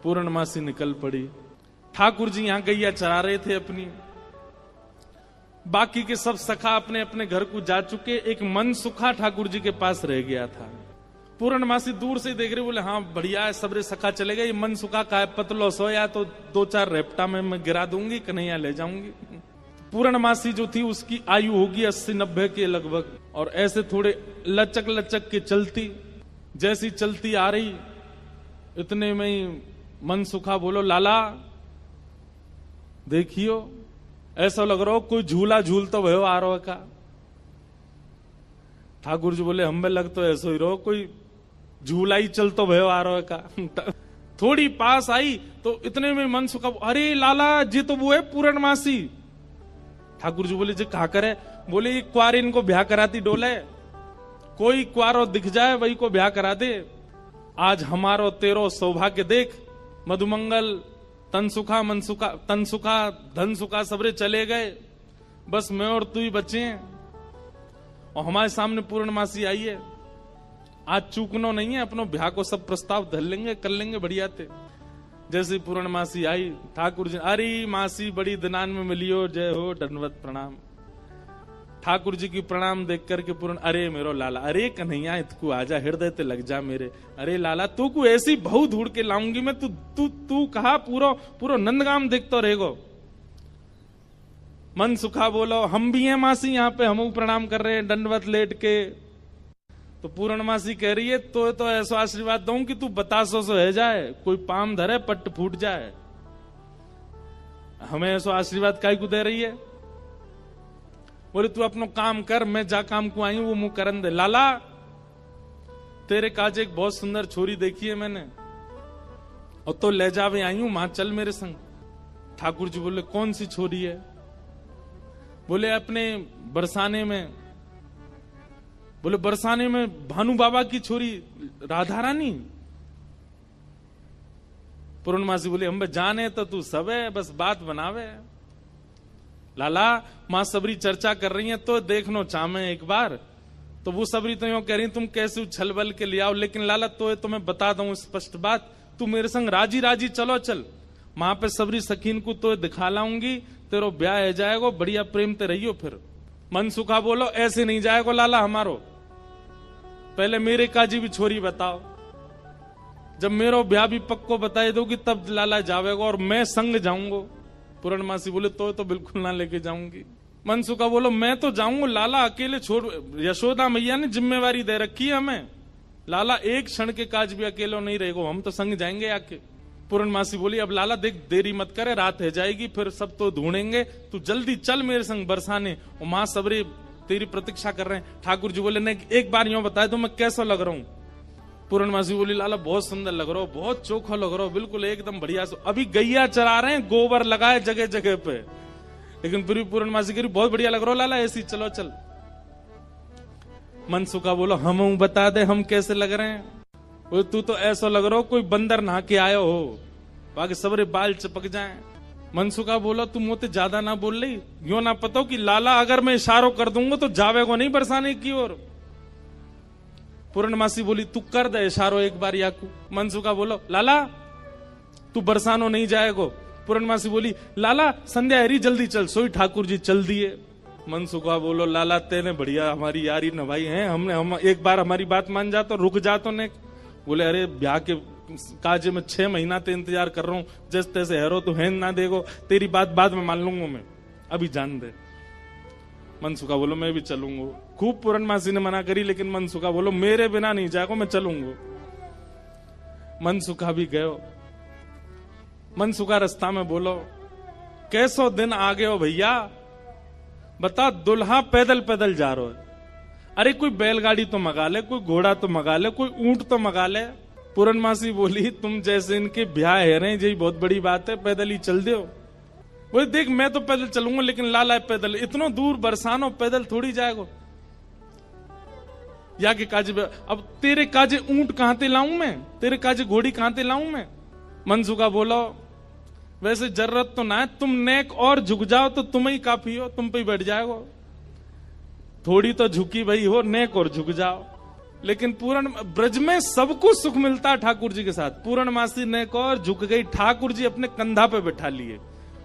पूर्णमासी निकल पड़ी। ठाकुर जी यहां गैया चरा रहे थे अपनी, बाकी के सब सखा अपने अपने घर को जा चुके, एक मन सुखा ठाकुर जी के पास रह गया था। पूर्णमासी दूर से देख रहे, बोले हाँ बढ़िया है, सबरे सखा चले गए, ये मन सुखा का है, पतलो सोया तो 2-4 रेपटा में मैं गिरा दूंगी, कन्हैया ले जाऊंगी। पूर्णमासी जो थी उसकी आयु होगी 80-90 के लगभग, और ऐसे थोड़े लचक लचक के चलती, जैसी चलती आ रही इतने में ही मन सुखा बोलो लाला देखियो, ऐसा लग रहा हो कोई झूला झूल तो भयो आ रहा का। ठाकुर जी बोले हमें लग तो ऐसा ही रहो कोई झूला ही चल तो भयो आ रहा का। थोड़ी पास आई तो इतने में मन सुखा, अरे लाला जी तो वो है पूर्णमासी। ठाकुर जी बोले जी कहा करे, बोले ये क्वार इनको ब्याह कराती डोले, कोई क्वारो दिख जाए वही को ब्याह करा दे। आज हमारो तेरो सौभाग्य देख, मधुमंगल तनसुखा मनसुखा तनसुखा धनसुखा सबरे चले गए, बस मैं और तू ही बचे हैं, और हमारे सामने पूर्णमासी आई है। आज चूकनो नहीं है, अपनो ब्याह को सब प्रस्ताव धर लेंगे, कर लेंगे बढ़िया थे। जैसे पूर्णमासी आई, ठाकुर जी अरे मासी बड़ी दिनान में मिलियो, जय हो दंडवत प्रणाम। ठाकुर जी की प्रणाम देख करके पूर्ण, अरे मेरो लाला, अरे कन्हैया इतकू आजा, हृदय ते लग जा मेरे, अरे लाला तू को ऐसी बहु ढूंढ के लाऊंगी मैं, तू तू तू कहा पूरो नंदगाम देखतो रहेगो। मन सुखा बोलो हम भी हैं मासी, यहाँ पे हम प्रणाम कर रहे हैं दंडवत लेट के। तो पूर्णमासी कह रही है तो ऐसा आशीर्वाद दूं कि तू बतासो सो है जाए, कोई पाम धरे पट्ट फूट जाए। हमें ऐसा आशीर्वाद काई को दे रही है? बोले तू अपनो काम कर, मैं जा काम को आई हूं वो मुंह करन दे। लाला तेरे काज एक बहुत सुंदर छोरी देखी है मैंने, और तो ले जावे आई हूं, मां चल मेरे संग। ठाकुर जी बोले कौन सी छोरी है? बोले अपने बरसाने में। बोले बरसाने में भानु बाबा की छोरी राधा रानी। पूर्णमासी बोले हम जाने तो तू सब है, बस बात बनावे। लाला मां सबरी चर्चा कर रही है तो देखनो चाहे एक बार, तो वो सबरी तो यूं कह रही तुम कैसे उछल बल के ले आओ, लेकिन लाला तो मैं बता दूं स्पष्ट बात, तू मेरे संग राजी राजी चलो चल, वहां पे सबरी सखीन को तो दिखा लाऊंगी, तेरो ब्याह है जाएगा, बढ़िया प्रेम ते रहियो। फिर मन सुखा बोलो ऐसे नहीं जाएगा लाला हमारो, पहले मेरे काजी भी छोरी बताओ, जब मेरो ब्याह भी पक्को बताए दोगी तब लाला जावेगा, और मैं संग जाऊंगा। पूर्णमासी बोले तो बिल्कुल ना लेके जाऊंगी। मन सुखा बोलो मैं तो जाऊंगा लाला, अकेले छोड़, यशोदा मैया ने जिम्मेवारी दे रखी है हमें, लाला एक क्षण के काज भी अकेले नहीं रहेगा, हम तो संग जाएंगे आके। पूर्णमासी बोली अब लाला देख देरी मत करे, रात है जाएगी, फिर सब तो ढूंढेंगे, तू जल्दी चल मेरे संग बरसाने, और मां सबरे तेरी प्रतीक्षा कर रहे हैं। ठाकुर जी बोले नहीं एक बार यूं बताए तो मैं कैसा लग रहा हूं? पूर्णमासी बोली लाला बहुत सुंदर लग रहा हो, बहुत चोखा लग रहा हो, बिल्कुल एकदम बढ़िया। अभी गैया चरा रहे हैं, गोबर लगाए जगह जगह पे, लेकिन फिर भी पूर्णमासी कह रही बहुत बढ़िया लग रहा हो लाला, ऐसी चलो चल। मन सुखा बोलो हम बता दे हम कैसे लग रहे हैं? तू तो ऐसा लग रहा हो कोई बंदर नहा के आयो हो, बाकी सबरे बाल चपक जाए। मनसुखा बोला तू मोते ज्यादा ना बोल रही, यो ना पता कि लाला अगर मैं इशारों कर दूंगा तो जावेगो नहीं बरसाने की ओर। पूर्णमासी बोली तू कर दे इशारों एक बार याकू। मनसुखा बोलो लाला तू बरसानो नहीं जाएगो। पूर्णमासी बोली लाला संध्या हरी जल्दी चल, सोई ठाकुर जी चल दिए। मनसुखा बोलो लाला तेने बढ़िया हमारी यारी नभाई है, हम एक बार हमारी बात मान जा तो रुक जा तो ने। बोले अरे ब्याह के काजे में 6 महीना ते इंतजार कर रहा हूं, जैसे तैसे हैरो तो है ना देगो, तेरी बात बाद में मान लूंगा मैं, अभी जान दे। मनसुखा बोलो मैं भी चलूंगा। खूब पूर्णमासी ने मना करी, लेकिन मनसुखा बोलो मेरे बिना नहीं जाएगा, मैं चलूंगा। मनसुखा भी गयो। मनसुखा रास्ता में बोलो कैसो दिन आ गए हो भैया, बता दुल्हा पैदल पैदल जा रहा है, अरे कोई बैलगाड़ी तो मंगा ले, कोई घोड़ा तो मंगा ले, कोई ऊंट तो मंगा ले। पूर्णमासी बोली तुम जैसे इनके ब्याह है रहे यही बहुत बड़ी बात है, पैदल ही चल दो। बोले देख मैं तो पैदल चलूंगा, लेकिन लाला पैदल इतना दूर बरसानो पैदल थोड़ी जाएगा। या के काजे अब तेरे काजे ऊंट कहां ते लाऊं मैं, तेरे काजे घोड़ी कहां ते लाऊं मैं। मनसुखा बोलो वैसे जरूरत तो ना है, तुम नेक और झुक जाओ तो तुम ही काफी हो, तुम पे ही बैठ जाएगा। थोड़ी तो झुकी भाई हो, नेक और झुक जाओ। लेकिन पूर्ण ब्रज में सबको सुख मिलता ठाकुर जी के साथ। पूर्णमासी ने को और झुक गई, ठाकुर जी अपने कंधा पे बैठा लिए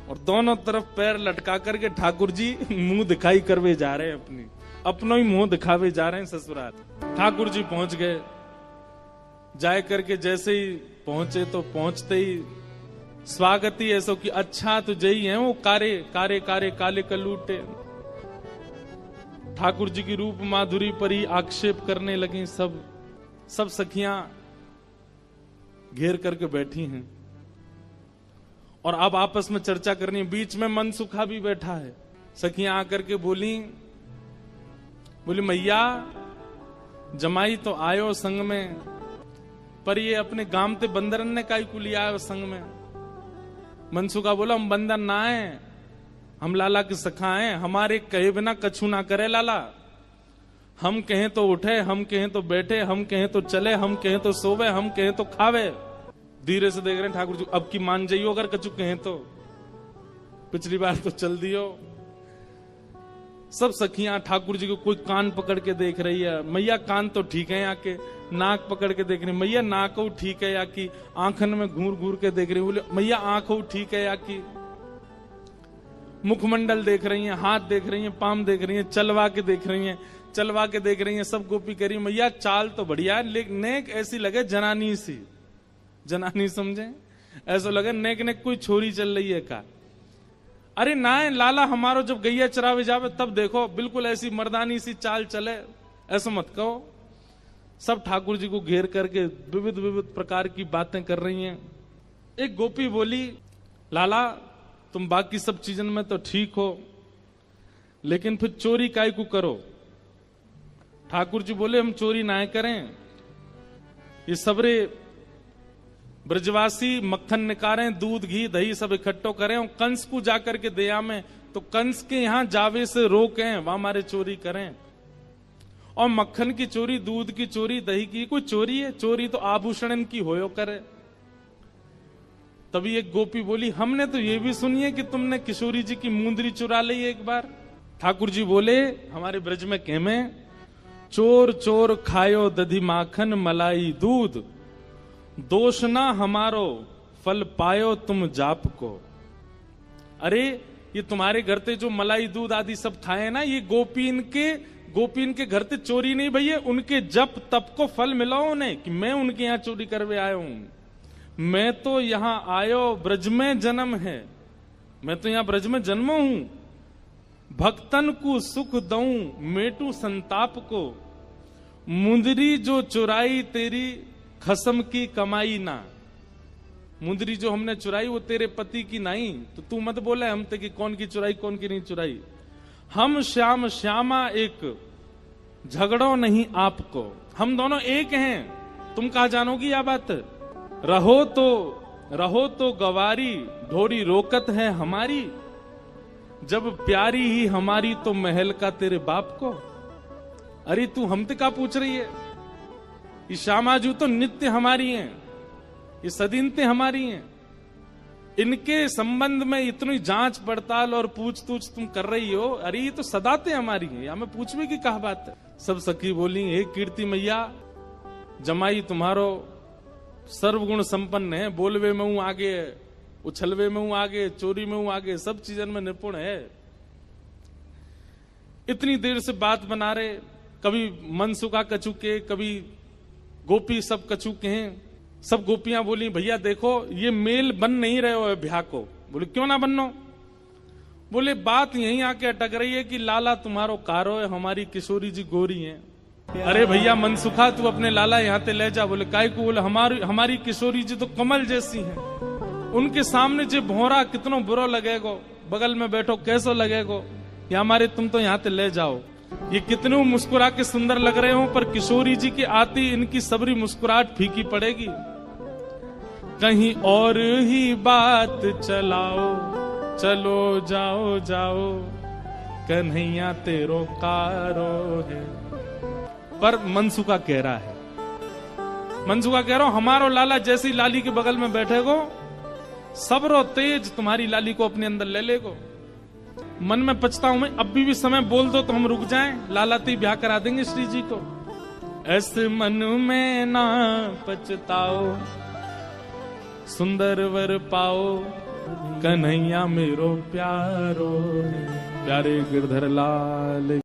और दोनों तरफ पैर लटका करके ठाकुर जी मुंह दिखाई करवे जा रहे हैं, अपनों ही मुंह दिखावे जा रहे हैं ससुराल। ठाकुर जी पहुंच गए, जाए करके जैसे ही पहुंचे तो पहुंचते ही स्वागत ही ऐसा कि अच्छा तो जई है वो कारे कारे कारे काले कलूटे। ठाकुर जी की रूप माधुरी पर ही आक्षेप करने लगी। सब सखियां घेर करके बैठी हैं और अब आपस में चर्चा करनी। बीच में मनसुखा भी बैठा है। सखियां आकर के बोली मैया जमाई तो आयो संग में, पर ये अपने गांव ते बंदरन ने काई को लिया आयो संग में। मनसुखा बोला हम बंदर ना है, हम लाला के सखा हैं, हमारे कहे बिना कछु ना करे लाला। हम कहें तो उठे, हम कहें तो बैठे, हम कहें तो चले, हम कहें तो सोवे, हम कहें तो खावे। धीरे से देख रहे हैं ठाकुर जी, अब की मान जाइयो अगर कछु कहें तो, पिछली बार तो चल दियो। सब सखियां ठाकुर जी को कोई कान पकड़ के देख रही है। मैया कान तो ठीक है, आके नाक पकड़ के देख रही, मैया नाक ठीक है या की, आंखन में घूर घूर के देख रही, बोले मैया आंख ठीक है या की, मुखमंडल देख रही हैं, हाथ देख रही हैं, पाम देख रही हैं, चलवा के देख रही हैं, चलवा के देख रही हैं। सब गोपी कह रही मैया चाल तो बढ़िया है, लेकिन नेक ऐसी लगे जनानी सी, जनानी समझे, ऐसा लगे नेक नेक कोई छोरी चल रही है का। अरे ना लाला हमारो जब गैया चरावे जावे तब देखो बिल्कुल ऐसी मर्दानी सी चाल चले, ऐसा मत कहो। सब ठाकुर जी को घेर करके विविध विविध प्रकार की बातें कर रही हैं। एक गोपी बोली लाला तुम बाकी सब चीजन में तो ठीक हो, लेकिन फिर चोरी काय को करो। ठाकुर जी बोले हम चोरी ना करें, ये सबरे ब्रजवासी मक्खन निकालें, दूध घी दही सब इकट्ठो करें और कंस को जाकर के दया में, तो कंस के यहां जावे से रोकें, वहां हमारे चोरी करें। और मक्खन की चोरी, दूध की चोरी, दही की कोई चोरी है? चोरी तो आभूषण की होयो करे। तभी एक गोपी बोली हमने तो ये भी सुनी है कि तुमने किशोरी जी की मुंदरी चुरा ली एक बार। ठाकुर जी बोले हमारे ब्रज में कहमे चोर चोर खायो दधी माखन मलाई दूध, दोष ना हमारो फल पायो तुम जाप को। अरे ये तुम्हारे घर ते जो मलाई दूध आदि सब खाए ना, ये गोपीन के घर ते चोरी नहीं भैया, उनके जप तप को फल मिला उन्हें कि मैं उनके यहां चोरी करवे आया हूं। मैं तो यहां आयो ब्रज में जन्म है, मैं तो यहां ब्रज में जन्म हूं। भक्तन को सुख दऊं मेटू संताप को, मुंदरी जो चुराई तेरी खसम की कमाई ना। मुंदरी जो हमने चुराई वो तेरे पति की नहीं, तो तू मत बोले हम ते कि कौन की चुराई कौन की नहीं चुराई। हम श्याम श्यामा एक, झगड़ो नहीं आपको, हम दोनों एक हैं, तुम कहा जानोगी यह बात। रहो तो गवारी, ढोरी रोकत है हमारी, जब प्यारी ही हमारी तो महल का तेरे बाप को। अरे तू हमसे क्या पूछ रही है? ये श्यामाजू तो नित्य हमारी हैं, ये सदीनते हमारी हैं, इनके संबंध में इतनी जांच पड़ताल और पूछ तूछ तुम कर रही हो। अरे ये तो सदाते हमारी हैं, या मैं पूछवे की कहा बात है। सब सखी बोली हे कीर्ति मैया, जमाई तुम्हारो सर्वगुण संपन्न है, बोलवे में हूं आगे, उछलवे में हूं आगे, चोरी में हूं आगे, सब चीजन में निपुण है। इतनी देर से बात बना रहे, कभी मनसुखा कछु के, कभी गोपी सब कछु के हैं। सब गोपियां बोली भैया देखो ये मेल बन नहीं रहे हो ब्याह को। बोले क्यों ना बनो? बोले बात यहीं आके अटक रही है कि लाला तुम्हारो कारो है, हमारी किशोरी जी गोरी हैं। अरे भैया मनसुखा तू अपने लाला यहाँ ते ले जा। बोले काय को? बोले हमारी किशोरी जी तो कमल जैसी हैं, उनके सामने जो भौरा कितनो बुरा लगेगो, बगल में बैठो कैसो लगेगो, या हमारे तुम तो यहाँ ते ले जाओ। ये कितने मुस्कुरा के सुंदर लग रहे हो, पर किशोरी जी की आती इनकी सबरी मुस्कुराहट फीकी पड़ेगी। कहीं और ही बात चलाओ, चलो जाओ जाओ, कन्हैया तेरो कारो है। पर मनसुखा कह रहा है, मनसुखा कह रहा हूं हमारो लाला जैसी लाली के बगल में बैठेगो, सबरो तेज तुम्हारी लाली को अपने अंदर ले लेगो। मन में पछता हूं मैं, अब भी समय बोल दो तो हम रुक जाएं, लाला ती ब्याह करा देंगे श्री जी को। ऐसे मन में ना पछताओ, सुंदर वर पाओ कन्हैया मेरो प्यारो, प्यारे गिरधर लाल